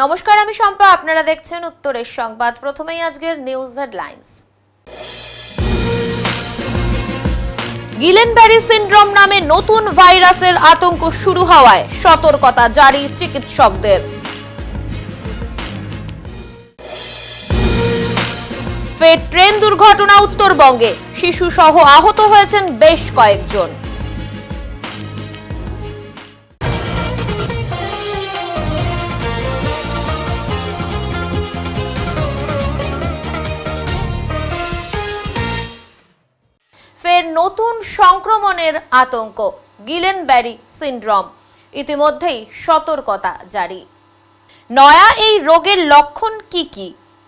নমস্কার, আমি শম্পা। আপনারা দেখছেন উত্তরের সংবাদ। প্রথমেই আজকের নিউজ হেডলাইন্স। গিলেনব্যারি সিনড্রোম নামে নতুন ভাইরাসের আতঙ্ক শুরু হওয়ায় সতর্কতা জারি চিকিৎসকদের। ফের ট্রেন দুর্ঘটনা উত্তরবঙ্গে, শিশু সহ আহত হয়েছেন বেশ কয়েকজন। ফের নতুন সংক্রমণের আতঙ্ক, গিলেনব্যারি সিনড্রোম। ইতিমধ্যেই সতর্কতা জারি। নয়া এই রোগের লক্ষণ কি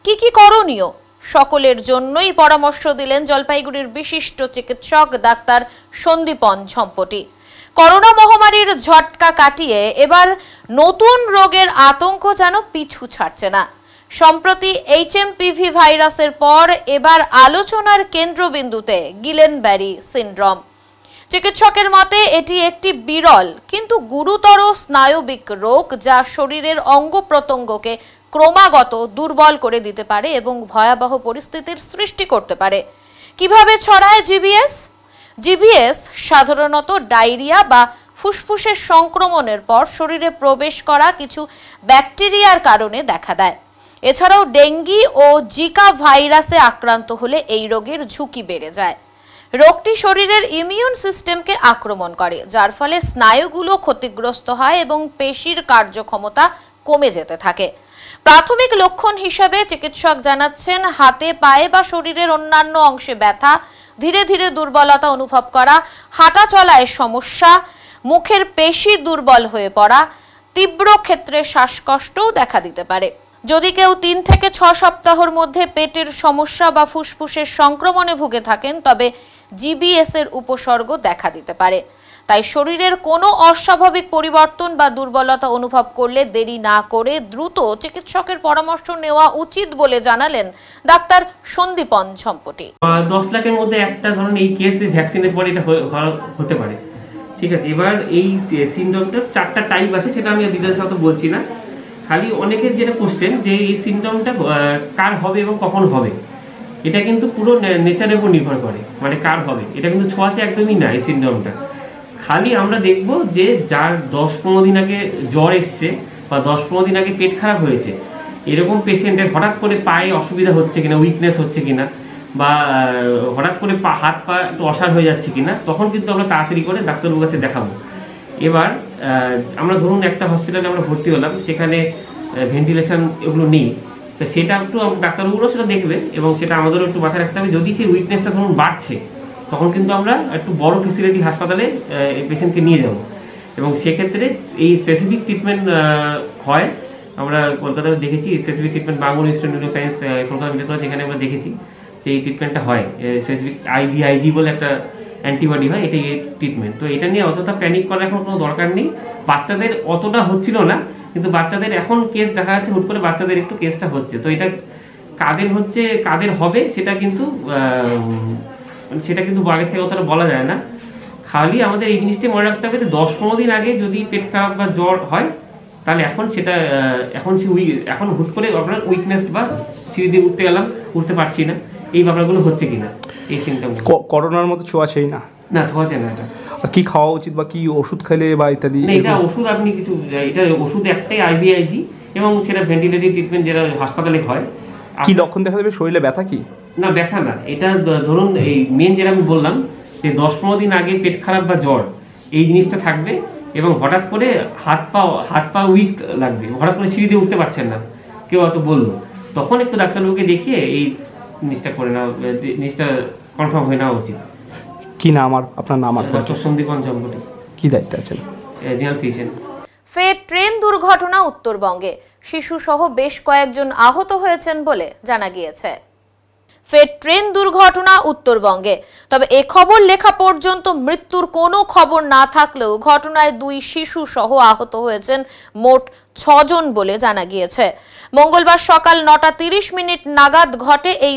কি করণীয়, সকলের জন্যই পরামর্শ দিলেন জলপাইগুড়ির বিশিষ্ট চিকিৎসক ডাক্তার সন্দীপন ঝম্পটি। করোনা মহামারীর ঝটকা কাটিয়ে এবার নতুন রোগের আতঙ্ক যেন পিছু ছাড়ছে না। সম্প্রতি HMPV ভাইরাসের পর এবার আলোচনার কেন্দ্রবিন্দুতে গিলেনব্যারি সিনড্রোম। চিকিৎসকের মতে এটি একটি বিরল কিন্তু গুরুতর স্নায়বিক রোগ, যা শরীরের অঙ্গ প্রত্যঙ্গকে ক্রমাগত দুর্বল করে দিতে পারে এবং ভয়াবহ পরিস্থিতির সৃষ্টি করতে পারে। কিভাবে ছড়ায় জিভিএস সাধারণত ডায়রিয়া বা ফুসফুসের সংক্রমণের পর শরীরে প্রবেশ করা কিছু ব্যাকটেরিয়ার কারণে দেখা দেয়। এছাড়াও ডেঙ্গি ও জিকা ভাইরাসে আক্রান্ত হলে এই রোগের ঝুঁকি বেড়ে যায়। রোগটি শরীরের ইমিউন সিস্টেমকে আক্রমণ করে, যার ফলে স্নায়ুগুলো ক্ষতিগ্রস্ত হয় এবং পেশির কার্যক্ষমতা কমে যেতে থাকে। প্রাথমিক লক্ষণ হিসেবে চিকিৎসক জানাচ্ছেন হাতে, পায়ে বা শরীরের অন্যান্য অংশে ব্যথা, ধীরে ধীরে দুর্বলতা অনুভব করা, হাঁটা চলায় সমস্যা, মুখের পেশি দুর্বল হয়ে পড়া, তীব্র ক্ষেত্রে শ্বাসকষ্টও দেখা দিতে পারে। যদি কেউ 3 থেকে 6 সপ্তাহের মধ্যে পেটের সমস্যা বা ফুসফুসের সংক্রমণে ভুগে থাকেন, তবে জিবিএস এর উপসর্গ দেখা দিতে পারে। তাই শরীরের কোনো অস্বাভাবিক পরিবর্তন বা দুর্বলতা অনুভব করলে দেরি না করে দ্রুত চিকিৎসকের পরামর্শ নেওয়া উচিত বলে জানালেন ডাক্তার সন্দীপন ঝম্পটি। 10 লাখের মধ্যে একটা ধরুন এই কেস ভ্যাকসিনের পরে এটা হতে পারে। ঠিক আছে, এবার এই সিনড্রোমটার 4টা টাইপ আছে, সেটা আমি ডিটেইলস অত বলছি না। খালি অনেকের যেটা কোশ্চেন যে এই সিনড্রোমটা কার হবে এবং কখন হবে, এটা কিন্তু পুরো নেচারের উপর নির্ভর করে। মানে কার হবে এটা কিন্তু ছোঁয়াচে একদমই না এই সিনড্রোমটা। খালি আমরা দেখব যে যার 10-15 দিন আগে জ্বর এসছে বা 10-15 দিন আগে পেট খারাপ হয়েছে, এরকম পেশেন্টের হঠাৎ করে পায়ে অসুবিধা হচ্ছে কিনা, উইকনেস হচ্ছে কিনা, বা হঠাৎ করে হাত পা একটু অসাড় হয়ে যাচ্ছে কিনা, তখন কিন্তু আমরা তাড়াতাড়ি করে ডাক্তারবাবুর কাছে দেখাবো। এবার আমরা ধরুন একটা হসপিটালে আমরা ভর্তি হলাম, সেখানে ভেন্টিলেশন এগুলো নেই, তো সেটা একটু ডাক্তারবাবুরাও সেটা দেখবে এবং সেটা আমাদেরও একটু মাথায় রাখতে হবে। যদি সেই উইকনেসটা ধরুন বাড়ছে, তখন কিন্তু আমরা একটু বড় ফেসিলিটি হাসপাতালে এই পেশেন্টকে নিয়ে যাব এবং সেক্ষেত্রে এই স্পেসিফিক ট্রিটমেন্ট হয়। আমরা কলকাতায় দেখেছি specific treatment, Bangur institute of science Kolkata medical college, যেখানে আমরা দেখেছি যে এই ট্রিটমেন্টটা হয়। স্পেসিফিক IVIG বলে একটা অ্যান্টিবডি হয়, এটাই এই ট্রিটমেন্ট। তো এটা নিয়ে অতটা প্যানিক করার এখন কোনো দরকার নেই। বাচ্চাদের অতটা হচ্ছিল না, কিন্তু বাচ্চাদের এখন কেস দেখা যাচ্ছে, হুট করে বাচ্চাদের একটু কেসটা হচ্ছে। তো এটা কাদের হচ্ছে কাদের হবে সেটা কিন্তু আগের থেকে অতটা বলা যায় না। খালি আমাদের এই জিনিসটাই মনে রাখতে হবে যে 10-15 দিন আগে যদি পেট খারাপ বা জ্বর হয়, তাহলে এখন হুট করে আপনার উইকনেস বা সিঁড়ি দিয়ে উঠতে গেলাম, উঠতে পারছি না, এই ব্যাপারগুলো হচ্ছে কিনা, এই সিমটম। করোনার মতো ছোঁয়াছেই না, ছোঁয়াছে না। এটা কি খাওয়া উচিত বা কি ওষুধ খেলে বা ইত্যাদি? এটা ওষুধ আপনি কিছু, এটা ওষুধ একটাই IVIG এবং সেটা ভেন্টিলেটিভ ট্রিটমেন্ট যেটা হাসপাতালে হয়। কি লক্ষণ দেখা দেবে? শরীরে ব্যথা? কি না, ব্যথা না। এটা ধরুন এই মেন যেটা আমি বললাম যে 10-15 দিন আগে পেট খারাপ বা জ্বর এই জিনিসটা থাকবে এবং হঠাৎ করে হাত পা উইক লাগবে, হঠাৎ করে সিঁড়ি দিয়ে উঠতে পারছেন না, কেউ অত বললো, তখন একটু ডাক্তারবাবুকে দেখিয়ে এই জিনিসটা করে নেওয়া, জিনিসটা কনফার্ম হয়ে নেওয়া উচিত। কি নাম আপনার নাম? ডক্টর সন্দীপন ঝম্পটি। কি দায়িত্বে আছেন? General physician. ফের ট্রেন দুর্ঘটনা উত্তরবঙ্গে, শিশু সহ বেশ কয়েকজন আহত হয়েছেন বলে জানা গিয়েছে। ফের ট্রেন দুর্ঘটনা উত্তরবঙ্গে, তবে এ খবর লেখা পর্যন্ত মৃত্যুর কোনো খবর না থাকলেও ঘটনায় 2 শিশু সহ আহত হয়েছেন মোট 6 জন বলে জানা গিয়েছে। মঙ্গলবার সকাল 9:30 নাগাদ ঘটে এই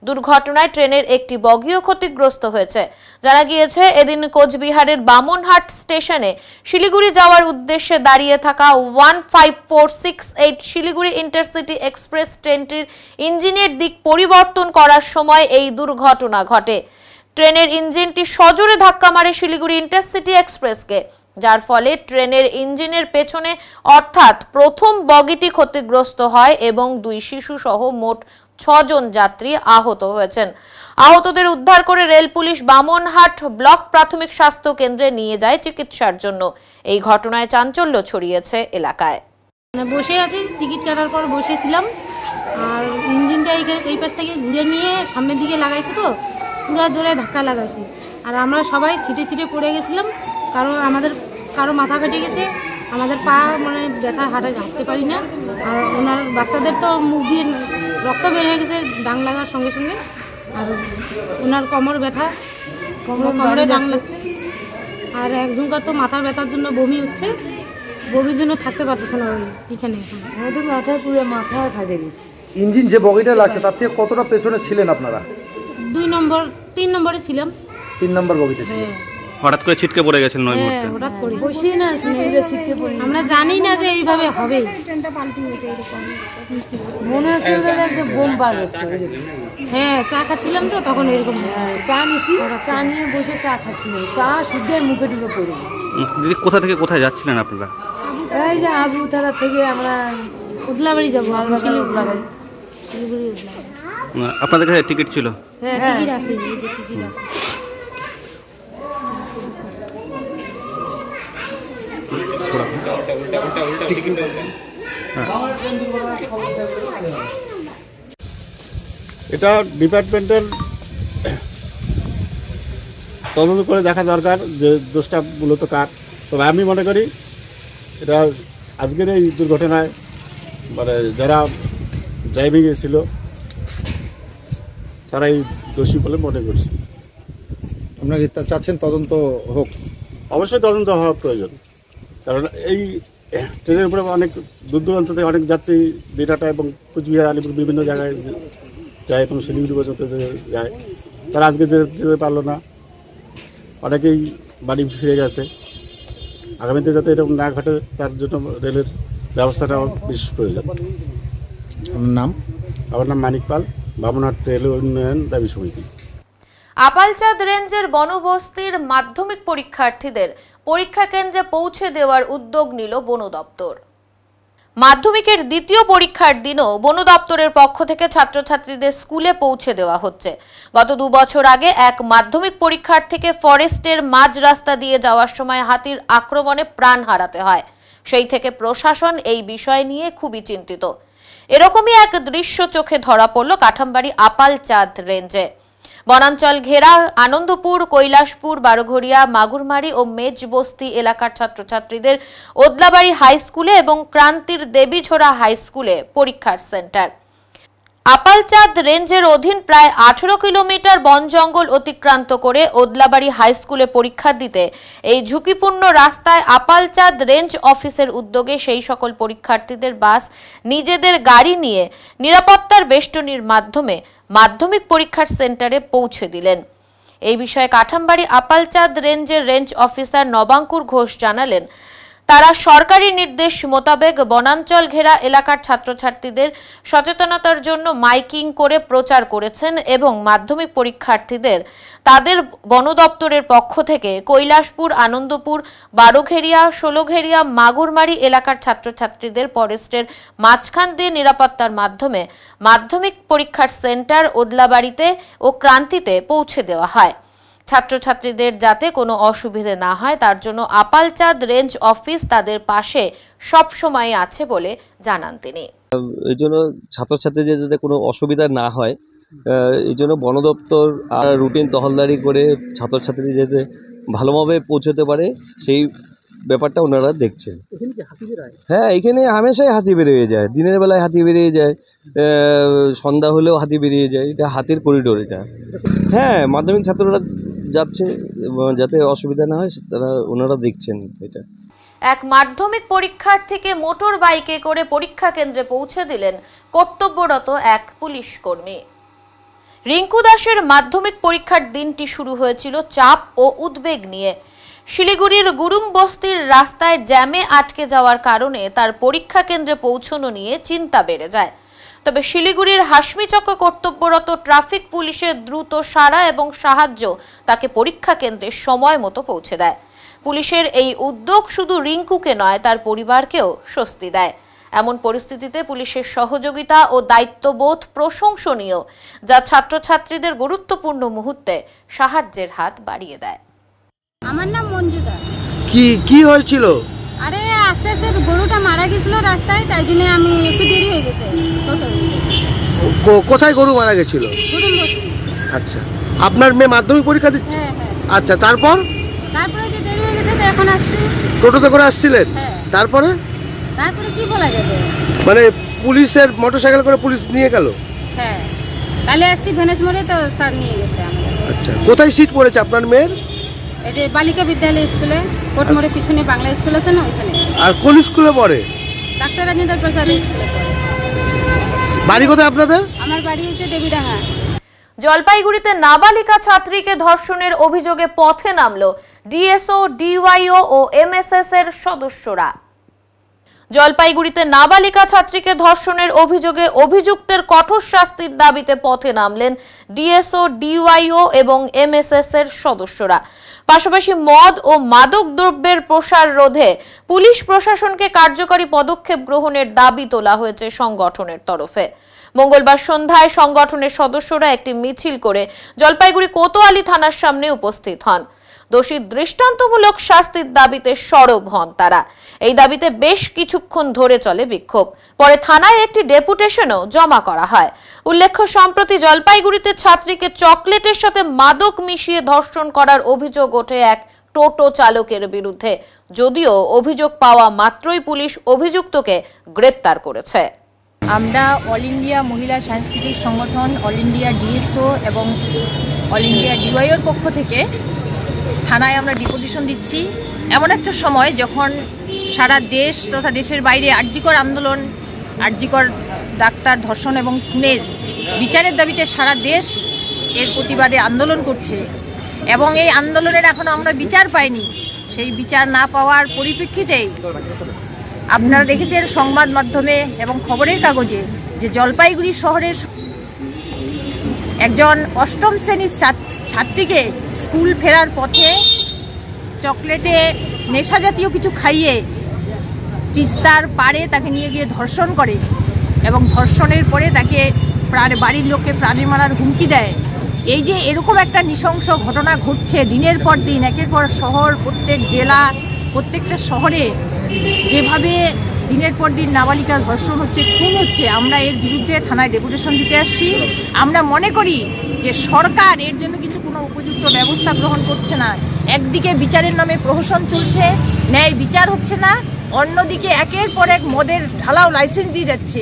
দুর্ঘটনায় ট্রেনের একটি বগিও ক্ষতিগ্রস্ত হয়েছে। জানা গিয়েছে এদিন কোচবিহারের বামনহাট স্টেশনে শিলিগুড়ি যাওয়ার উদ্দেশ্যে দাঁড়িয়ে থাকা 15468 শিলিগুড়ি ইন্টারসিটি এক্সপ্রেস ট্রেনটির ইঞ্জিনের দিক পরিবর্তন করার সময় এই দুর্ঘটনা ঘটে। ট্রেনের ইঞ্জিনটি সজোরে ধাক্কা মারে শিলিগুড়ি ইন্টারসিটি এক্সপ্রেসকে, যার ফলে ট্রেনের ইঞ্জিনের পেছনে অর্থাৎ প্রথম বগিটি ক্ষতিগ্রস্ত হয় এবং 2 শিশু সহ মোট 6 জন যাত্রী আহত হয়েছেন। আহতদের উদ্ধার করে রেল পুলিশ বামনহাট ব্লক প্রাথমিক স্বাস্থ্য কেন্দ্রে নিয়ে যায় চিকিৎসার জন্য। এই ঘটনায় চাঞ্চল্য ছড়িয়েছে এলাকায়। বসে আছি, টিকিট কাটার পর বসেছিলাম, আর ইঞ্জিনটা এই পাশ থেকে ঘুরে নিয়ে সামনের দিকে লাগাইছে, তো পুরো জোরে ধাক্কা লাগাইছে। আর আমরা সবাই ছিটে পড়ে গেছিলাম, কারণ কারো মাথা ফেটে গেছে, আমাদের পা মানে ব্যথা, হাঁটতে পারি না। আর ওনার বাচ্চাদের তো মুখ দিয়ে রক্ত বের হয়ে গেছে ডাং লাগার সঙ্গে সঙ্গে। আর ওনার কোমর ব্যথা, কোমরে ডাং লাগছে। আর একজনকার তো মাথার ব্যথার জন্য বমি হচ্ছে, বমির জন্য থাকতে পারতেছে না এখানে। আমাদের মাথায় পুরো মাথায় ফাটে গেছে। ইঞ্জিন যে বগিটা লাগছে তার থেকে কতটা পেছনে ছিলেন আপনারা? 3 নম্বরে ছিলাম। 3 নম্বর বগিতে ছিলেন। হঠাৎ করে ছিটকে পড়ে গেছেন নয় মুহূর্তে? হঠাৎ করে বসেই না ছিটকে পড়ে, আমরা জানি না যে এইভাবে হবে। মনে হচ্ছে একটা বোম বার হচ্ছে। হ্যাঁ, চা খাচ্ছিলাম তো তখন এরকম। চা নিছি, চা নিয়ে বসে চা খাচ্ছিলাম, চা শুদ্ধে মুখে ঢুকে পড়ে। দিদি, কোথা থেকে কোথায় যাচ্ছিলেন আপনারা? এই যে আবুতারা থেকে আমরা উদলাবাড়ি যাবো। উদলাবাড়ি। আপনাদের কাছে টিকিট ছিল? হ্যাঁ, টিকিট আছে, এই যে টিকিট আছে। এটা ডিপার্টমেন্টের তদন্ত করে দেখা দরকার যে দোষটা মূলত কার। তবে আমি মনে করি এটা আজকের এই দুর্ঘটনায় মানে যারা ড্রাইভিংয়ে ছিল তারাই দোষী বলে মনে করছি। আপনারা চাচ্ছেন তদন্ত হোক? অবশ্যই তদন্ত হওয়া প্রয়োজন, কারণ এই ট্রেনের উপরে অনেক দূর দূরান্ত থেকে অনেক যাত্রী দিনহাটা এবং কুচবিহার, আলিপুর বিভিন্ন জায়গায় যায় এবং শিলিগুড়ি পর্যন্ত যায়। তারা আজকে যেতে পারলো না, অনেকেই বাড়ি ফিরে গেছে। আগামীতে যাতে এরকম না ঘটে তার জন্য রেলের ব্যবস্থাটা বিশেষ প্রয়োজন। আপনার নাম? আমার নাম মানিক পাল, বামনহাট রেল উন্নয়ন দাবি সমিতি। আপালচাঁদ রেঞ্জের বনবস্তির মাধ্যমিক পরীক্ষার্থীদের পরীক্ষা কেন্দ্রে পৌঁছে দেওয়ার উদ্যোগ নিল বন দপ্তর। মাধ্যমিকের দ্বিতীয় পরীক্ষার দিনও বন দপ্তরের পক্ষ থেকে ছাত্রছাত্রীদের স্কুলে পৌঁছে দেওয়া হচ্ছে। গত 2 বছর আগে এক মাধ্যমিক পরীক্ষার্থীকে ফরেস্টের মাঝ রাস্তা দিয়ে যাওয়ার সময় হাতির আক্রমণে প্রাণ হারাতে হয়। সেই থেকে প্রশাসন এই বিষয় নিয়ে খুবই চিন্তিত। এরকমই এক দৃশ্য চোখে ধরা পড়ল কাঠামবাড়ি আপালচাঁদ রেঞ্জে। বনাঞ্চল ঘেরা আনন্দপুর, কৈলাসপুর, বারোঘরিয়া, মাগুরমারি ও মেজবস্তি এলাকার ছাত্রছাত্রীদের ওদলাবাড়ি হাই স্কুলে এবং ক্রান্তির দেবীঝোড়া হাই স্কুলে পরীক্ষার সেন্টার। আপালচাঁদ রেঞ্জের অধীন প্রায় 18 কিলোমিটার বন জঙ্গল অতিক্রান্ত করে ওদলাবাড়ি হাই স্কুলে পরীক্ষা দিতে এই ঝুঁকিপূর্ণ রাস্তায় আপালচাঁদ রেঞ্জ অফিসের উদ্যোগে সেই সকল পরীক্ষার্থীদের বাস নিজেদের গাড়ি নিয়ে নিরাপত্তার বেষ্টনীর মাধ্যমে মাধ্যমিক পরীক্ষার সেন্টারে পৌঁছে দিলেন। এই বিষয়ে কাঠামবাড়ি আপালচাঁদ রেঞ্জের রেঞ্জ অফিসার নবাঙ্কুর ঘোষ জানালেন, তারা সরকারি নির্দেশ মোতাবেক বনাঞ্চল ঘেরা এলাকার ছাত্রছাত্রীদের সচেতনতার জন্য মাইকিং করে প্রচার করেছেন এবং মাধ্যমিক পরীক্ষার্থীদের তাদের বন দপ্তরের পক্ষ থেকে কৈলাসপুর, আনন্দপুর, বারোঘেরিয়া, ষোলোঘেরিয়া, মাগুরমারি এলাকার ছাত্রছাত্রীদের ফরেস্টের মাঝখান দিয়ে নিরাপত্তার মাধ্যমে মাধ্যমিক পরীক্ষার সেন্টার ওদলাবাড়িতে ও ক্রান্তিতে পৌঁছে দেওয়া হয়। ছাত্রছাত্রীদের যাতে কোনো অসুবিধে না হয় তার জন্য আপালচাঁদ রেঞ্জ অফিস তাদের পাশে সব সময় আছে বলে জানান তিনি। এই জন্য ছাত্রছাত্রীদের যাতে কোনো অসুবিধা না হয় এই জন্য বন দপ্তর আর রুটিন টহলদারি করে ছাত্রছাত্রী যাতে ভালোভাবে পৌঁছতে পারে সেই ব্যাপারটা ওনারা দেখছেন। হ্যাঁ, এখানে হামেশাই হাতি বেরিয়ে যায়, দিনের বেলায় হাতি বেরিয়ে যায়, সন্ধ্যা হলেও হাতি বেরিয়ে যায়। এটা হাতির করিডোর এটা। হ্যাঁ, মাধ্যমিক ছাত্ররা যাচ্ছে যাতে অসুবিধা না হয় তারা ওনারা দেখছেন এটা। এক মাধ্যমিক পরীক্ষার্থীকে মোটর বাইকে করে পরীক্ষা কেন্দ্রে পৌঁছে দিলেন কর্তব্যরত এক পুলিশ কর্মী। রিঙ্কু দাসের মাধ্যমিক পরীক্ষার দিনটি শুরু হয়েছিল চাপ ও উদ্বেগ নিয়ে। শিলিগুড়ির গুরুং বস্তির রাস্তায় জ্যামে আটকে যাওয়ার কারণে তার পরীক্ষা কেন্দ্রে পৌঁছানো নিয়ে চিন্তা বেড়ে যায়। তবে শিলিগুড়ির হাসমিচকে কর্তব্যরত ট্রাফিক পুলিশের দ্রুত সাড়া এবং সাহায্য তাকে পরীক্ষা কেন্দ্রে সময় মতো পৌঁছে দেয়। পুলিশের এই উদ্যোগ শুধু রিঙ্কুকে নয়, তার পরিবারকেও স্বস্তি দেয়। এমন পরিস্থিতিতে পুলিশের সহযোগিতা ও দায়িত্ববোধ প্রশংসনীয়, যা ছাত্রছাত্রীদের গুরুত্বপূর্ণ মুহূর্তে সাহায্যের হাত বাড়িয়ে দেয়। আমার নাম মঞ্জুদা। কি হয়েছিল? আরে আস্তে আস্তে গরুটা মারা গেছিল রাস্তায়, তাই জন্য আমি একটু দেরি হয়ে গেছে। কোথায় গরু মারা গেছিল? গুরুং বস্তি। আচ্ছা, আপনার মেয়ে মাধ্যমিক পরীক্ষা দিচ্ছে? হ্যাঁ হ্যাঁ। আচ্ছা, তারপরে যে দেরি হয়ে গেছে, তো এখন আসছি। টোটোতে করে আসছিলেন? হ্যাঁ। তারপরে কি বলা যাবে, মানে পুলিশের মোটরসাইকেল করে পুলিশ নিয়ে গেল? হ্যাঁ, কালে আসছি ভেনেস মোড়ে, তো স্যার নিয়ে গেছে আমাদের। আচ্ছা, কোথায় সিট পড়েছে আপনার মেয়ের? এই যে বালিকা বিদ্যালয় স্কুলে, কোটমোড়ের পিছনে বাংলা স্কুল আছে না, ওইখানে। আর কোন স্কুলে পড়ে? ডাক্তার রাজেন্দ্র প্রসাদ স্কুলে পড়ে। বাড়ি কোথায় আপনাদের? আমার বাড়ি হচ্ছে দেবীডাঙ্গা। জলপাইগুড়িতে নাবালিকা ছাত্রীকে ধর্ষণের অভিযোগে পথে নামলো ডিএসও, ডিওয়াইও ও এমএসএস এর সদস্যরা। জলপাইগুড়িতে নাবালিকা ছাত্রীকে ধর্ষণের অভিযোগে অভিযুক্তের কঠোর শাস্তির দাবিতে পথে নামলেন ডিএসও, ডিওয়াইও এবং এমএসএস এর সদস্যরা। পাশাপাশি মদ ও মাদক দ্রব্যের প্রসার রোধে পুলিশ প্রশাসনকে কার্যকরী পদক্ষেপ গ্রহণের দাবি তোলা হয়েছে সংগঠনের তরফে। মঙ্গলবার সন্ধ্যায় সংগঠনের সদস্যরা একটি মিছিল করে জলপাইগুড়ি কোতোয়ালি থানার সামনে উপস্থিত হন। দোষী দৃষ্টান্তমূলক শাস্তির দাবিতে সরব হন তারা। এই দাবিতে বেশ কিছুক্ষণ ধরে চলে বিক্ষোভ। পরে থানায় একটি ডেপুটেশনও জমা করা হয়। উল্লেখ্য, সম্প্রতি জলপাইগুড়িতে ছাত্রীকে চকলেটের সাথে মাদক মিশিয়ে ধর্ষণ করার অভিযোগ ওঠে এক টোটো চালকের বিরুদ্ধে। যদিও অভিযোগ পাওয়া মাত্রই পুলিশ অভিযুক্তকে গ্রেপ্তার করেছে। আমরা অল ইন্ডিয়া মহিলা সাংস্কৃতিক সংগঠন, অল ইন্ডিয়া ডিএসও এবং অল ইন্ডিয়া ডিওয়াইওর পক্ষ থেকে থানায় আমরা ডিপোজিশন দিচ্ছি। এমন একটা সময় যখন সারা দেশ তথা দেশের বাইরে আরজিকর আন্দোলন, আরজিকর ডাক্তার ধর্ষণ এবং খুনের বিচারের দাবিতে সারা দেশ এর প্রতিবাদে আন্দোলন করছে এবং এই আন্দোলনের এখনো আমরা বিচার পাইনি। সেই বিচার না পাওয়ার পরিপ্রেক্ষিতেই আপনারা দেখেছেন সংবাদ মাধ্যমে এবং খবরের কাগজে যে জলপাইগুড়ি শহরের একজন অষ্টম শ্রেণীর ছাত্রীকে স্কুল ফেরার পথে চকলেটে নেশা জাতীয় কিছু খাইয়ে তিস্তার পাড়ে তাকে নিয়ে গিয়ে ধর্ষণ করে এবং ধর্ষণের পরে তাকে বাড়ির লোককে প্রাণে মারার হুমকি দেয়। এই যে এরকম একটা নৃশংস ঘটনা ঘটছে দিনের পর দিন, একের পর শহর, প্রত্যেক জেলা, প্রত্যেকটা শহরে যেভাবে দিনের পর দিন নাবালিকা ধর্ষণ হচ্ছে, খুন হচ্ছে, আমরা এর বিরুদ্ধে থানায় ডেপুটেশন দিতে আসছি। আমরা মনে করি যে সরকার এর জন্য কিন্তু কোনো উপযুক্ত ব্যবস্থা গ্রহণ করছে না। একদিকে বিচারের নামে প্রহসন চলছে, ন্যায় বিচার হচ্ছে না, অন্যদিকে একের পর এক মদের ঢালাও লাইসেন্স দিয়ে যাচ্ছে।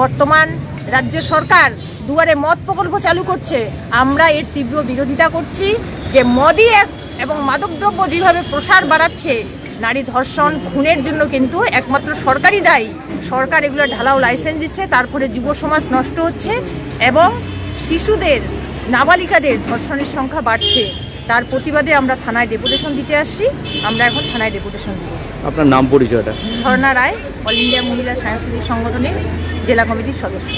বর্তমান রাজ্য সরকার দুয়ারে মদ প্রকল্প চালু করছে। আমরা এর তীব্র বিরোধিতা করছি যে মদই এবং মাদকদ্রব্য যেভাবে প্রসার বাড়াচ্ছে, নারী ধর্ষণ খুনের জন্য কিন্তু একমাত্র সরকারই দায়ী। সরকার এগুলো ঢালাও লাইসেন্স দিচ্ছে, তারপরে যুব সমাজ নষ্ট হচ্ছে এবং শিশুদের, নাবালিকাদের ধর্ষণের সংখ্যা বাড়ছে। তার প্রতিবাদে আমরা থানায় ডেপুটেশন দিতে আসছি। আমরা এখন থানায় ডেপুটেশন দিব। আপনার নাম পরিচয়টা? ঝর্ণা রায়, অল ইন্ডিয়া মহিলা সাংস্কৃতিক সংগঠনের জেলা কমিটির সদস্য।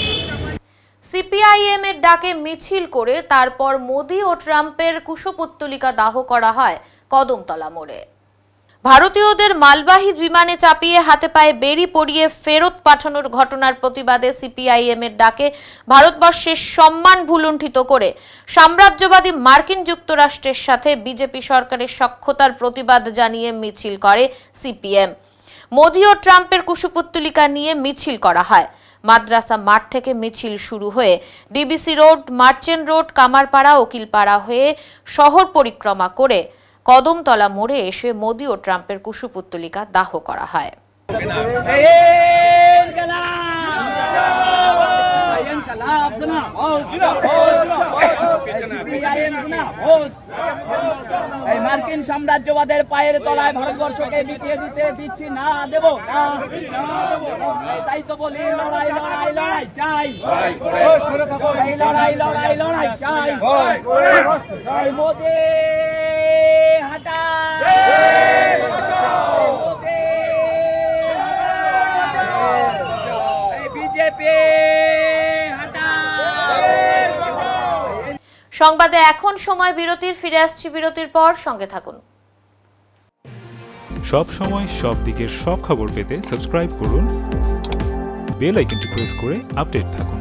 সিপিআইএম এর ডাকে মিছিল করে তারপর মোদি ও ট্রাম্পের কুশপুত্তলিকা দাহ করা হয় কদমতলা মোড়ে। ভারতীয়দের মালবাহী বিমানে চাপিয়ে হাতে পায়ে বেড়ি পরিয়ে ফেরত পাঠানোর ঘটনার প্রতিবাদে সিপিআইএম এর ডাকে ভারতবর্ষের সম্মান ভুলুণ্ঠিত করে সাম্রাজ্যবাদী মার্কিন যুক্তরাষ্ট্রের সাথে বিজেপি সরকারের সখ্যতার প্রতিবাদ জানিয়ে মিছিল করে সিপিএম। মোদি ও ট্রাম্পের কুশপুত্তলিকা নিয়ে মিছিল করা হয়। মাদ্রাসা মাঠ থেকে মিছিল শুরু হয়ে DBC road, merchant road, Kamarpara, Ukilpara হয়ে শহর পরিক্রমা করে কদমতলা মোড়ে এসে মোদি ও ট্রাম্পের কুশপুত্তলিকা দাহ করা হয়। এই মার্কিন সাম্রাজ্যবাদের পায়ের তলায় ভারতবর্ষকে বিকিয়ে দিতে দিচ্ছি না, দেব না। তাই তো বলি লড়াই লড়াই লড়াই চাই, এই লড়াই লড়াই লড়াই চাই। মোদি হাঁটা, বিজেপি হাঁটা। সংবাদে এখন সময় বিরতির, ফিরে আসছি বিরতির পর, সঙ্গে থাকুন। সব সময় সব দিকের সব খবর পেতে সাবস্ক্রাইব করুন, বেল আইকনটি প্রেস করে আপডেট থাকুন।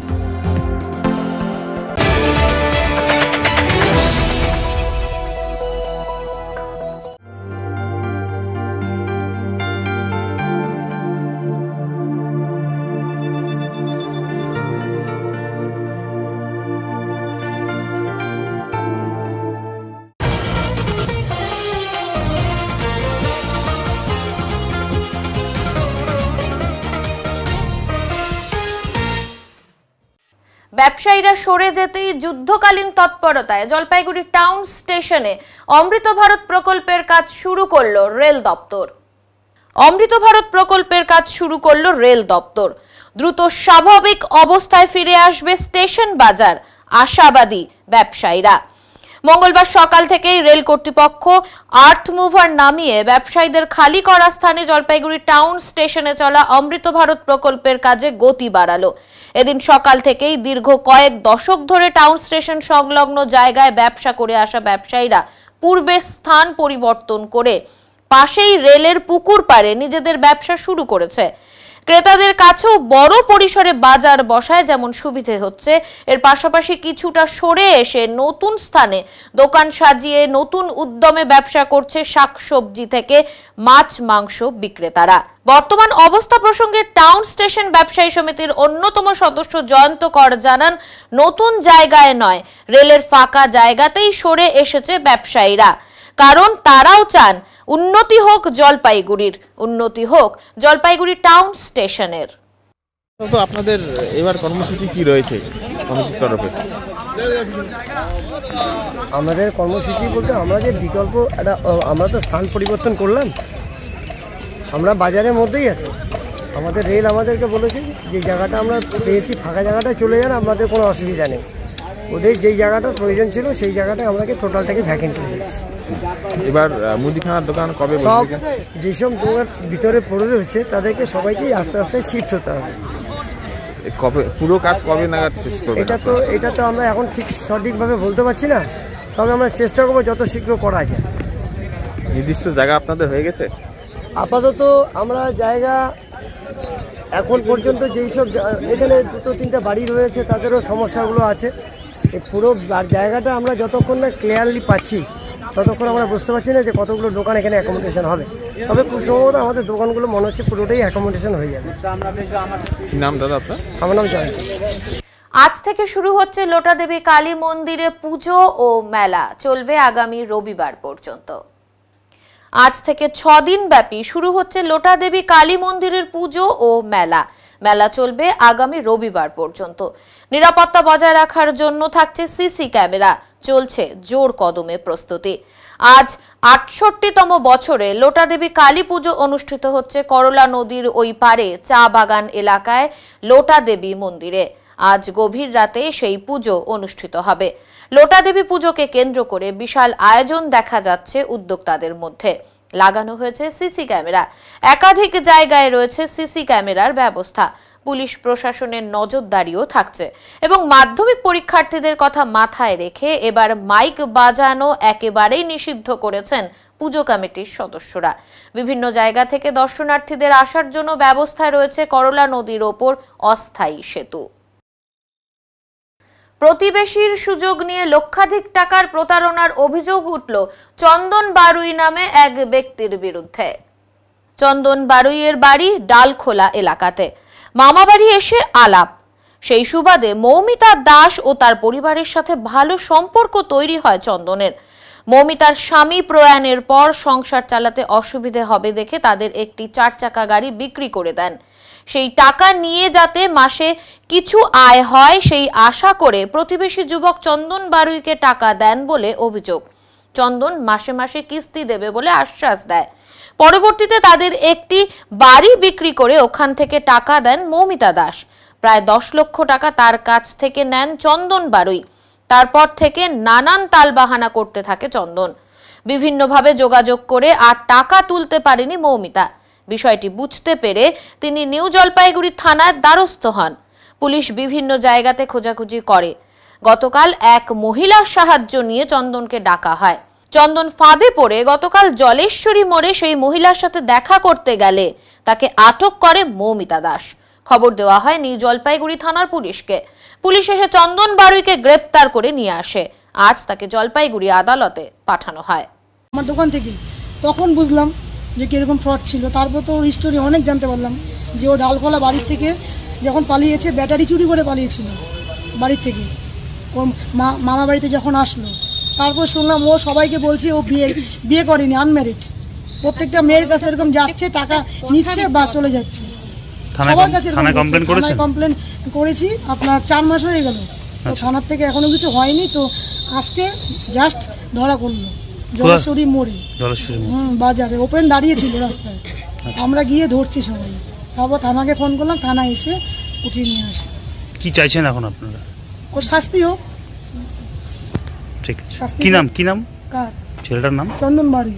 ব্যবসায়ীরা সরে যেতেই যুদ্ধকালীন তৎপরতায় জলপাইগুড়ি টাউন স্টেশনে অমৃত ভারত প্রকল্পের কাজ শুরু করল রেল দপ্তর। অমৃত ভারত প্রকল্পের কাজ শুরু করল রেল দপ্তর। দ্রুত স্বাভাবিক অবস্থায় ফিরে আসবে স্টেশন বাজার, আশাবাদী ব্যবসায়ীরা। মঙ্গলবার সকাল থেকেই রেল কর্তৃপক্ষ আর্থ মুভার নামিয়ে ব্যবসায়ীদের খালি করা স্থানে জলপাইগুড়ি টাউন স্টেশনে চলা অমৃত ভারত প্রকল্পের কাজে গতি বাড়ালো। এদিন সকাল থেকেই দীর্ঘ কয়েক দশক ধরে টাউন স্টেশন সংলগ্ন জায়গায় ব্যবসা করে আসা ব্যবসায়ীরা পূর্বের স্থান পরিবর্তন করে পাশেই রেলের পুকুর পাড়ে নিজেদের ব্যবসা শুরু করেছে। ক্রেতাদের কাছেও বড় পরিসরে বাজার বসায় যেমন সুবিধে হচ্ছে, এর পাশাপাশি কিছুটা সরে এসে নতুন স্থানে দোকান সাজিয়ে নতুন উদ্যমে ব্যবসা করছে শাকসবজি থেকে মাছ মাংস বিক্রেতারা। বর্তমান অবস্থা প্রসঙ্গে টাউন স্টেশন ব্যবসায়ী সমিতির অন্যতম সদস্য জয়ন্ত কর জানান, নতুন জায়গায় নয়, রেলের ফাঁকা জায়গাতেই সরে এসেছে ব্যবসায়ীরা, কারণ তারাও চান উন্নতি হোক জলপাইগুড়ির, উন্নতি হোক জলপাইগুড়ি টাউন স্টেশনের। তো আপনাদের এবার কর্মসূচি কি রয়েছে কমিটির তরফে? আমাদের কর্মসূচি বলতে আমরা যে বিকল্প আমরা তো স্থান পরিবর্তন করলাম, আমরা বাজারের মধ্যেই আছি। আমাদের রেল আমাদেরকে বলেছে যে জায়গাটা আমরা পেয়েছি ফাঁকা জায়গাটায় চলে যান, আমাদের কোনো অসুবিধা নেই। ওদের যেই জায়গাটার প্রয়োজন ছিল সেই জায়গাটায় আমাকে টোটালটাকে ভ্যাকেন্ট করে দিয়েছি। এবার মুদিখানার দোকান কবে সব যেসব দোকান ভিতরে পড়ে রয়েছে তাদেরকে সবাইকেই আস্তে আস্তে শিফট হতে হবে। কবে পুরো কাজ কবে নাগাদ শেষ করবে? এটা তো আমরা এখন ঠিক সঠিকভাবে বলতে পারছি না, তবে আমরা চেষ্টা করবো যত শীঘ্র করা যায়। নির্দিষ্ট জায়গা আপনাদের হয়ে গেছে? আপাতত আমরা জায়গা এখন পর্যন্ত যেই সব এখানে দুটো তিনটা বাড়ি রয়েছে তাদেরও সমস্যাগুলো আছে। এই পুরো জায়গাটা আমরা যতক্ষণ না ক্লিয়ারলি পাচ্ছি ততক্ষণ আমরা বুঝতে পারছি না যে কতগুলো দোকান এখানে অ্যাকোমোডেশন হবে। তবে খুব সম্ভবত আমাদের দোকানগুলো মনে হচ্ছে পুরোটাই অ্যাকোমোডেশন হয়ে যাবে। কি নাম দাদা আপনার? আমার নাম জয়ন্ত। আজ থেকে শুরু হচ্ছে লোটাদেবী কালী মন্দিরে পুজো ও মেলা, চলবে আগামী রবিবার পর্যন্ত। আজ থেকে 6 দিন ব্যাপী শুরু হচ্ছে লোটাদেবী কালী মন্দিরের পুজো ও মেলা। মেলা চলবে আগামী রবিবার পর্যন্ত। নিরাপত্তা বজায় রাখার জন্য থাকছে সিসি ক্যামেরা, চলছে জোর কদমে প্রস্তুতি। আজ ৬৮তম বছরে লোটাদেবী কালী পুজো অনুষ্ঠিত হচ্ছে করলা নদীর ওই পারে চা বাগান এলাকায় লোটাদেবী মন্দিরে। আজ গভীর রাতে সেই পুজো অনুষ্ঠিত হবে। লোটাদেবী পুজোকে কেন্দ্র করে বিশাল আয়োজন দেখা যাচ্ছে উদ্যোক্তাদের মধ্যে। লাগানো হয়েছে সিসি ক্যামেরা, একাধিক জায়গায় রয়েছে সিসি ক্যামেরার ব্যবস্থা। পুলিশ প্রশাসনের নজরদারিও থাকছে এবং মাধ্যমিক পরীক্ষার্থীদের কথা মাথায় রেখে এবার মাইক বাজানো একেবারেই নিষিদ্ধ করেছেন পুজো কমিটির সদস্যরা। বিভিন্ন জায়গা থেকে দর্শনার্থীদের আসার জন্য ব্যবস্থা রয়েছে করলা নদীর ওপর অস্থায়ী সেতু। প্রতিবেশীর সুযোগ নিয়ে লক্ষাধিক টাকার প্রতারণার অভিযোগ উঠল চন্দন বারুই নামে এক ব্যক্তির বিরুদ্ধে। চন্দন বারুইয়ের বাড়ি ডালখোলা এলাকাতে। মামাবাড়ি এসে আলাপ, সেই সুবাদে মৌমিতা দাস ও তার পরিবারের সাথে ভালো সম্পর্ক তৈরি হয় চন্দনের। মৌমিতার স্বামী প্রয়াণের পর সংসার চালাতে অসুবিধে হবে দেখে তাদের একটি 4 চাকা গাড়ি বিক্রি করে দেন। সেই টাকা নিয়ে যাতে মাসে কিছু আয় হয় সেই আশা করে প্রতিবেশী যুবক চন্দন বারুইকে টাকা দেন বলে অভিযোগ। চন্দন মাসে মাসে কিস্তি দেবে বলে আশ্বাস দেয়। পরবর্তীতে তাদের একটি বাড়ি বিক্রি করে ওখান থেকে টাকা দেন মৌমিতা দাস। প্রায় 10 লক্ষ টাকা তার কাছ থেকে নেন চন্দন বারুই। তারপর থেকে নানান তালবাহানা করতে থাকে চন্দন। বিভিন্নভাবে যোগাযোগ করে আর টাকা তুলতে পারেনি মৌমিতা। বিষয়টি বুঝতে পেরে তিনি নিউ জলপাইগুড়ি থানার দ্বারস্থ হন। পুলিশ বিভিন্ন জায়গাতে খোঁজাখুঁজি করে। গতকাল এক মহিলার সাহায্য নিয়ে চন্দনকে ডাকা হয়। চন্দন ফাঁদে পড়ে গতকাল জলেশ্বরী মোড়ে সেই মহিলার সাথে দেখা করতে গেলে তাকে আটক করে মৌমিতা দাস। খবর দেওয়া হয় নিউ জলপাইগুড়ি থানার পুলিশকে। পুলিশ এসে চন্দন বারুইকে গ্রেপ্তার করে নিয়ে আসে। আজ তাকে জলপাইগুড়ি আদালতে পাঠানো হয়। আমার দোকান থেকে তখন বুঝলাম যে কিরকম ফ্রড ছিল। তারপর তো ওর স্টোরি অনেক জানতে পারলাম যে ও ডালখোলা বাড়ির থেকে যখন পালিয়েছে ব্যাটারি চুরি করে পালিয়েছিল বাড়ির থেকে। ও মামা বাড়িতে যখন আসলো তারপর শুনলাম ও সবাইকে বলছে ও বিয়ে করেনি, আনম্যারিড। প্রত্যেকটা মেয়ের কাছে এরকম যাচ্ছে, টাকা নিচ্ছে বা চলে যাচ্ছে। সবার কাছে কমপ্লেন করেছি, আপনার 4 মাস হয়ে গেল। তো থানার থেকে এখনো কিছু হয়নি। তো আজকে জাস্ট ধরা করলো জলেশ্বরী মোড়ে, বাজারে ওপেন দাঁড়িয়েছিল রাস্তায়। আমরা গিয়ে ধরছি সবাই। তারপর থানাকে ফোন করলাম, থানা এসে উঠিয়ে নিয়ে আসছে। কি চাইছেন এখন আপনারা? ওর শাস্তি হোক। ঠিক আছে। কি নাম কার? ছেলেটার নাম চন্দন বাড়ি।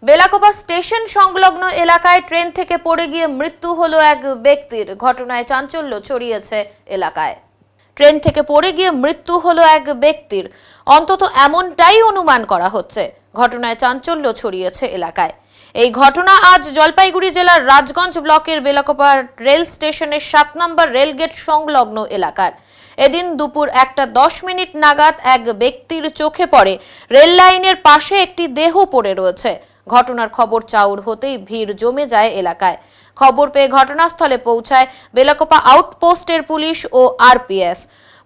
বেলাকোপা স্টেশন সংলগ্ন এলাকায় ট্রেন থেকে পড়ে গিয়ে মৃত্যু হলো এক ব্যক্তির। ঘটনায় চাঞ্চল্য ছড়িয়েছে এলাকায়। ট্রেন থেকে পড়ে গিয়ে মৃত্যু হলো এক ব্যক্তির, অন্তত এমনটাই অনুমান করা হচ্ছে। ঘটনায় চাঞ্চল্য ছড়িয়েছে এলাকায়। এই ঘটনা আজ জলপাইগুড়ি জেলার রাজগঞ্জ ব্লকের বেলাকোপা রেল স্টেশনের 7 নম্বর রেলগেট সংলগ্ন এলাকার। এদিন দুপুর 1:10 নাগাদ এক ব্যক্তির চোখে পড়ে রেল লাইনের পাশে একটি দেহ পড়ে রয়েছে। ঘটনার খবর চাউর হতেই ভিড় জমে যায় এলাকায়। খবর পেয়ে ঘটনাস্থলে পৌঁছায় বেলাকোপা আউটপোস্টের পুলিশ ও আরপিএফ।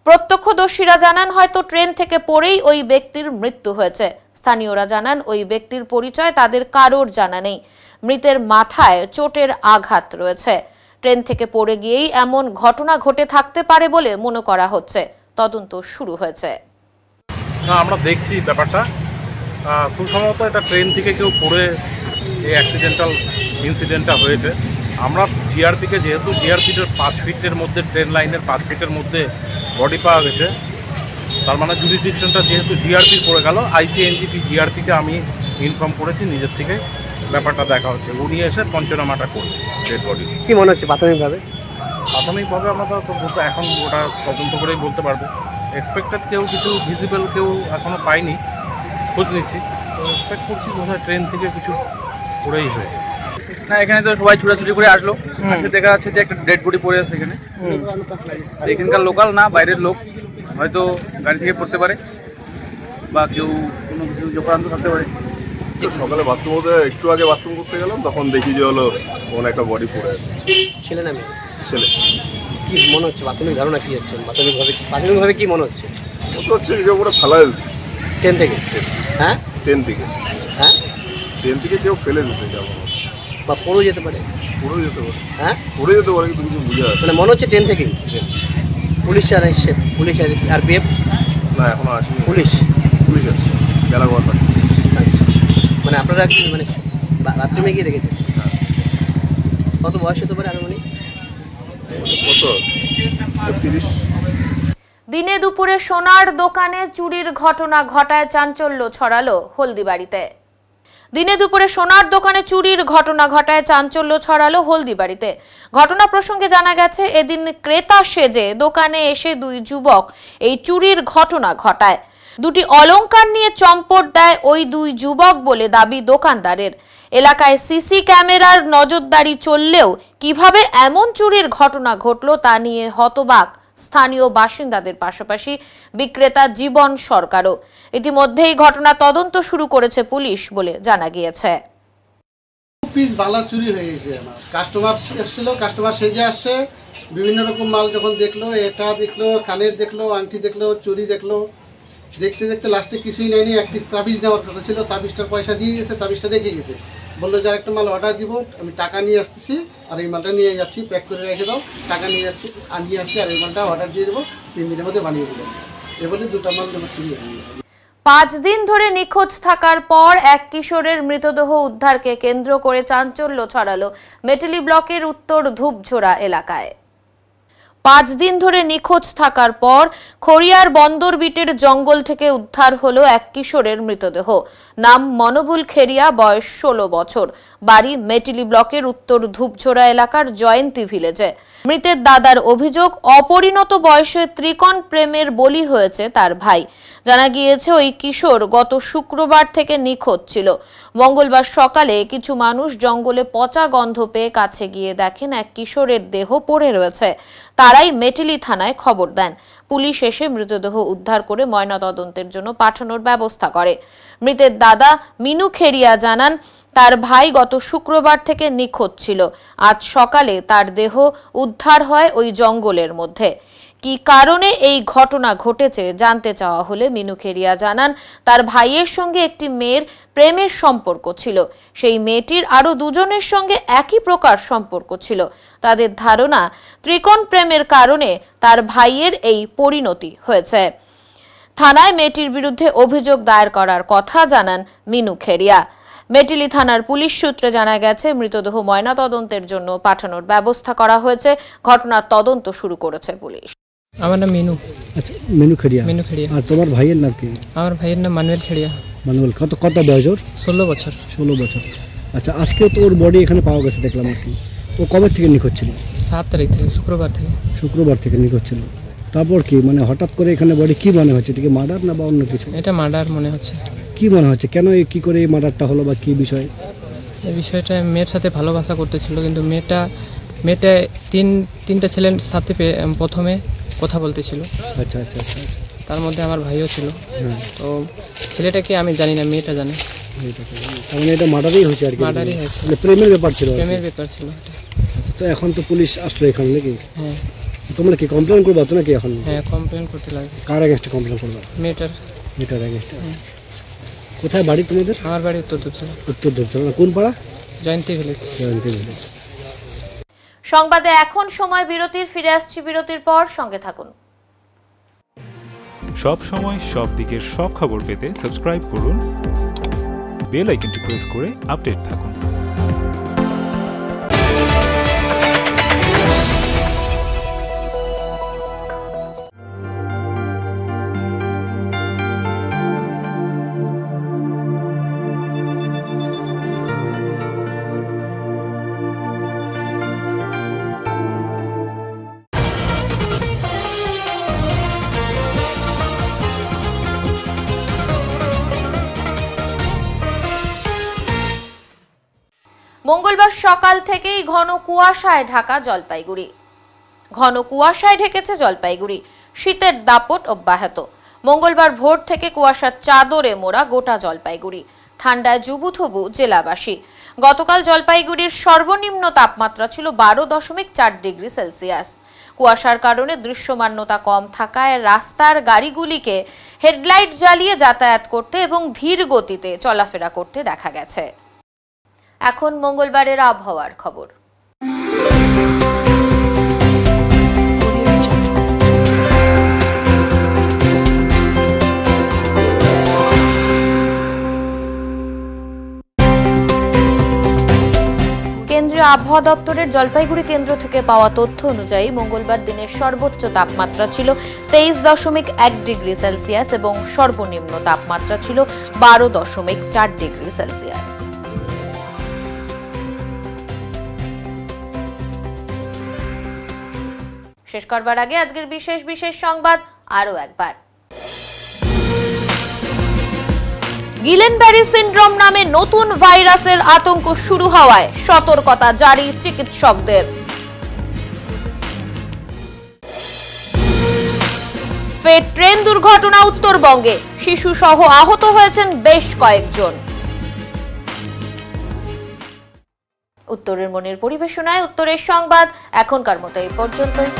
প্রত্যক্ষদর্শীরা জানান হয়তো ট্রেন থেকে পড়েই ওই ব্যক্তির মৃত্যু হয়েছে। স্থানীয়রা জানান ওই ব্যক্তির পরিচয় তাদের কারোর জানা নেই। মৃতের মাথায় চোটের আঘাত রয়েছে। ট্রেন থেকে পড়ে গিয়েই এমন ঘটনা ঘটে থাকতে পারে বলে মনে করা হচ্ছে। তদন্ত শুরু হয়েছে। আমরা দেখছি ব্যাপারটা খুব সম্ভবত এটা ট্রেন থেকে কেউ পড়ে এই অ্যাক্সিডেন্টাল ইনসিডেন্টটা হয়েছে। আমরা জিআরপিকে, যেহেতু জিআরপির 5 ফিটের মধ্যে, ট্রেন লাইনের 5 ফিটের মধ্যে বডি পাওয়া গেছে, তার মানে জুরিডিকশনটা যেহেতু জিআরপির পড়ে গেল, আইসিএনজিপি জিআরপিকে আমি ইনফর্ম করেছি। নিজের থেকে ব্যাপারটা দেখা হচ্ছে, উনি এসে পঞ্চনামাটা করছে ডেড বডি। কি মনে হচ্ছে প্রাথমিকভাবে? আমরা তো বলতে এখন ওটা তদন্ত করেই বলতে পারবো। এক্সপেক্টেড কেউ কিছু ভিজিবল কেউ এখনও পাইনি, খোঁজ নিচ্ছি। তো এক্সপেক্ট করছি বোধহয় ট্রেন থেকে কিছু পড়েই হয়েছে। না, এখানে তো সবাই ছুটাছুটি করে আসলো, আজকে দেখা যাচ্ছে যে একটা ডেড বডি পড়ে আছে এখানে। এখানকার লোকাল না, বাইরের লোক, হয়তো গাড়ি থেকে পড়তে পারে বা কেউ কোনো কিছু জোগান্ত থাকতে পারে। সকালে বাথরুম হতে একটু আগে বাথরুম করতে গেলাম, তখন দেখি যে হলো কোন একটা বডি পড়ে আছে। ছেলে না মেয়ে? ছেলে। কি মনে হচ্ছে, প্রাথমিক ধারণা কি হচ্ছে? প্রাথমিকভাবে কি মনে হচ্ছে? মনে হচ্ছে যে ওরা ফেলা ট্রেন থেকে। হ্যাঁ, ট্রেন থেকে। হ্যাঁ, ট্রেন থেকে কেউ ফেলে দিতে যেমন হচ্ছে, বা পড়েও যেতে পারে। পড়েও যেতে পারে। হ্যাঁ, পড়ে যেতে পারে, কিন্তু কিছু বুঝে আসছে। মানে মনে হচ্ছে ট্রেন থেকেই। পুলিশ আর এসছে? পুলিশ আর আরপিএফ? না, এখনো আসেনি। পুলিশ আসছে বেলাগোপা। আচ্ছা, মানে আপনারা মানে বাথরুমে গিয়ে দেখেছেন? কত বয়স হতে পারে আনুমানিক? কত? 30। দিনে দুপুরে সোনার দোকানে চুরির ঘটনা ঘটায় চাঞ্চল্য ছড়ালো হলদিবাড়িতে। দিনে দুপুরে সোনার দোকানে চুরির ঘটনা ঘটায় চাঞ্চল্য ছড়ালো হলদিবাড়িতে। ঘটনা প্রসঙ্গে জানা গেছে, এদিন ক্রেতা সেজে দোকানে এসে 2 যুবক এই চুরির ঘটনা ঘটায়। 2টি অলংকার নিয়ে চম্পট দেয় ওই 2 যুবক বলে দাবি দোকানদারের। এলাকায় সিসি ক্যামেরার নজরদারি চললেও কিভাবে এমন চুরির ঘটনা ঘটল তা নিয়ে হতবাক স্থানীয় বাসিন্দাদের পাশাপাশি বিক্রেতা জীবন সরকারও। ইতিমধ্যেই ঘটনা তদন্ত শুরু করেছে পুলিশ বলে জানা গিয়েছে। পিস বালা চুরি হয়ে গেছে। আমার কাস্টমার এসেছিল, কাস্টমার সেজে আসছে, বিভিন্ন রকম মাল যখন দেখলো, এটা দেখলো, কানের দেখলো, আংটি দেখলো, চুরি দেখলো, দেখতে দেখতে লাস্টে কিছুই নেয়নি। একটি তাবিজ নেওয়ার কথা ছিল, তাবিজটার পয়সা দিয়ে গেছে, তাবিজটা রেখে গেছে। বললো যে আরেকটা মাল অর্ডার দিব, আমি টাকা নিয়ে আসতেছি আর এই মালটা নিয়ে যাচ্ছি, প্যাক করে রেখে দাও, টাকা নিয়ে যাচ্ছি, নিয়ে আসছি আর এই মালটা অর্ডার দিয়ে দেবো, 3 দিনের মধ্যে বানিয়ে দেবো। এ বলে 2টা মাল চুরি হয়ে গেছে। 5 দিন ধরে নিখোঁজ থাকার পর এক কিশোরের মৃতদেহ উদ্ধারকে কেন্দ্র করে চাঞ্চল্য ছড়ালো মেটেলি ব্লকের উত্তর ধূপঝোড়া এলাকায়। 5 দিন ধরে নিখোঁজ থাকার পর খড়িয়ার বন্দর বিটের জঙ্গল থেকে উদ্ধার হলো এক কিশোরের মৃতদেহ। নাম মনোবুল খেরিয়া, বয়স 16 বছর, বাড়ি মেটেলি ব্লকের উত্তর ধূপঝোড়া এলাকার জয়ন্তী ভিলেজে। মৃতের দাদার অভিযোগ, অপরিণত বয়সে ত্রিকোণ প্রেমের বলি হয়েছে তার ভাই। জানা গিয়েছে ওই কিশোর গত শুক্রবার থেকে নিখোঁজ ছিল। মঙ্গলবার সকালে কিছু মানুষ জঙ্গলে পচা গন্ধ পেয়ে কাছে গিয়ে দেখেন এক কিশোরের দেহ পড়ে রয়েছে। তারাই মেটেলি থানায় খবর দেন। পুলিশ এসে মৃতদেহ উদ্ধার করে ময়নাতদন্তের জন্য পাঠানোর ব্যবস্থা করে। মৃতের দাদা মিনু খেরিয়া জানান, তার ভাই গত শুক্রবার থেকে নিখোঁজ ছিল। আজ সকালে তার দেহ উদ্ধার হয় ওই জঙ্গলের মধ্যে। কি কারণে এই ঘটনা ঘটেছে জানতে চাওয়া হলে মিনু খেরিয়া জানান, তার ভাইয়ের সঙ্গে একটি মেয়ের প্রেমের সম্পর্ক ছিল। সেই মেয়েটির আরো দুজনের সঙ্গে একই প্রকার সম্পর্ক ছিল। তাদের ধারণা, ত্রিকোণ প্রেমের কারণে তার ভাইয়ের এই পরিণতি হয়েছে। থানায় মেয়েটির বিরুদ্ধে অভিযোগ দায়ের করার কথা জানান মিনু খেরিয়া। মেটেলি থানার পুলিশ সূত্রে জানা গেছে, মৃতদেহ ময়নাতদন্তের জন্য পাঠানোর ব্যবস্থা করা হয়েছে। ঘটনার তদন্ত শুরু করেছে পুলিশ। আমার নাম মিনু। আচ্ছা, মিনু খেরিয়া। মিনু খেরিয়া। আর তোমার ভাইয়ের নাম কি? আমার ভাইয়ের নাম মানুয়েল খেরিয়া। মানুয়েল, কত বয়স ওর? 16 বছর। 16 বছর। আচ্ছা, আজকে তো ওর বডি এখানে পাওয়া গেছে দেখলাম আর কি। ও কবে থেকে নিখোঁজ ছিল? 7 তারিখ থেকে, শুক্রবার থেকে। শুক্রবার থেকে নিখোঁজ ছিল। তারপর কি মানে হঠাৎ করে এখানে বডি কি মনে হচ্ছে? এটা কি মার্ডার না বা অন্য কিছু? এটা মার্ডার মনে হচ্ছে। কি মনে হচ্ছে, কেন কি করে এই মার্ডারটা হলো বা কি বিষয়? এই বিষয়টা মেয়ের সাথে ভালোবাসা করতেছিল, কিন্তু মেয়েটা তিনটা ছেলের সাথে প্রথমে কথা বলতেছিল। আচ্ছা আচ্ছা আচ্ছা। তার মধ্যে আমার ভাইও ছিল। তো ছেলেটাকে আমি জানি না, মেয়েটা জানে। মানে এটা মার্ডারই হয়েছে আর কি? মার্ডারই হয়েছে। প্রেমের ব্যাপার ছিল? প্রেমের ব্যাপার ছিল। তো এখন তো পুলিশ আসলো এখানে নাকি? হ্যাঁ। তোমরা কি কমপ্লেন করবা তো নাকি এখন? হ্যাঁ, কমপ্লেন করতে লাগবে। কার এগেইনস্টে কমপ্লেন করবা? মেয়েটার এগেইনস্টে। কোথায় বাড়ি তোমাদের? আমার বাড়ি উত্তর ধূপঝোড়া। উত্তর ধূপঝোড়া। কোন পাড়া? জয়ন্তী ভিলেজ। জয়ন্তী ভিলেজ। সংবাদে এখন সময় বিরতির, ফিরে আসছি বিরতির পর, সঙ্গে থাকুন। সব সময় সব দিকের সব খবর পেতে সাবস্ক্রাইব করুন, বেল আইকনটি প্রেস করে আপডেট থাকুন। মঙ্গলবার সকাল থেকেই ঘন কুয়াশায় ঢাকা জলপাইগুড়ি। ঘন কুয়াশায় ঢেকেছে জলপাইগুড়ি। শীতের দাপট অব্যাহত। মঙ্গলবার ভোর থেকে কুয়াশার চাদরে মোড়া গোটা জলপাইগুড়ি। ঠান্ডায় জুবুথুবু জেলাবাসী। গতকাল জলপাইগুড়ির সর্বনিম্ন তাপমাত্রা ছিল 12.4 ডিগ্রি সেলসিয়াস। কুয়াশার কারণে দৃশ্যমানতা কম থাকায় রাস্তার গাড়িগুলিকে হেডলাইট জ্বালিয়ে যাতায়াত করতে এবং ধীর গতিতে চলাফেরা করতে দেখা গেছে। এখন মঙ্গলবারের আবহাওয়ার খবর। কেন্দ্রীয় আবহাওয়া দপ্তরের জলপাইগুড়ি কেন্দ্র থেকে পাওয়া তথ্য অনুযায়ী মঙ্গলবার দিনের সর্বোচ্চ তাপমাত্রা ছিল 23.1 ডিগ্রি সেলসিয়াস এবং সর্বনিম্ন তাপমাত্রা ছিল 12.4 ডিগ্রি সেলসিয়াস। শেষ করবার আগে আজকের বিশেষ সংবাদ আরো একবার। গিলেনব্যারি সিন্ড্রোম নামে নতুন ভাইরাসের আতঙ্ক শুরু হওয়ায় সতর্কতা জারি চিকিৎসকদের। ফের ট্রেন দুর্ঘটনা উত্তরবঙ্গে, শিশু সহ আহত হয়েছেন বেশ কয়েকজন। উত্তরের মনের পরিবেশনায় উত্তরের সংবাদ এখনকার মতো এই পর্যন্তই।